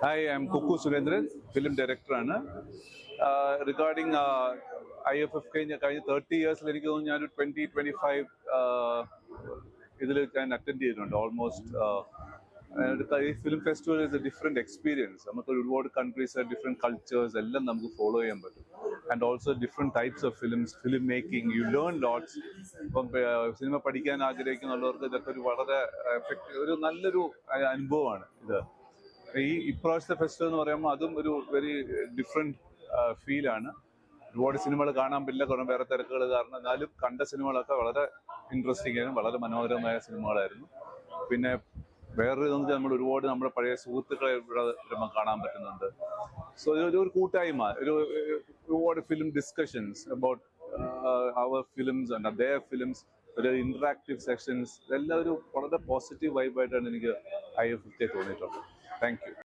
Hi, I'm Kuku Surendran, film director. Regarding IFFK, in 30 years, I 2025 I attended almost. The film festival is a different experience. World countries have different cultures, follow and also different types of films, filmmaking. You learn lots. Cinema പഠിക്കാൻ ആഗ്രഹിക്കുന്നുള്ളവർക്ക് ഇതൊക്കെ ഒരു വളരെ ഒരു നല്ലൊരു അനുഭവമാണ് ഇത്. ഇപ്രാവശ്യത്തെ festival എന്ന് പറയുമ്പോൾ അതും ഒരു വെരി ഡിഫറെന്റ് ഫീലാണ്. ഒരുപാട് സിനിമകൾ കാണാൻ പറ്റില്ല, കുറേ വേറെ തിരക്കുകൾ കാരണം. എന്നാലും കണ്ട സിനിമകളൊക്കെ വളരെ ഇൻട്രസ്റ്റിംഗ് ആയിരുന്നു, വളരെ മനോഹരമായ സിനിമകളായിരുന്നു. പിന്നെ വേറൊരു ഇതെന്ന് വെച്ചാൽ നമ്മൾ ഒരുപാട് നമ്മുടെ പഴയ സുഹൃത്തുക്കളെ ഇവിടെ വരുമ്പോൾ കാണാൻ പറ്റുന്നുണ്ട്. സോ ഒരു കൂട്ടായ്മ, ഒരുപാട് film discussions about our films and their films, ഒരു ഇന്ററാക്റ്റീവ് സെഷൻസ്, ഇതെല്ലാം ഒരു വളരെ പോസിറ്റീവ് വൈബായിട്ടാണ് എനിക്ക് IFFK തോന്നിയിട്ടുള്ളത്. Thank you.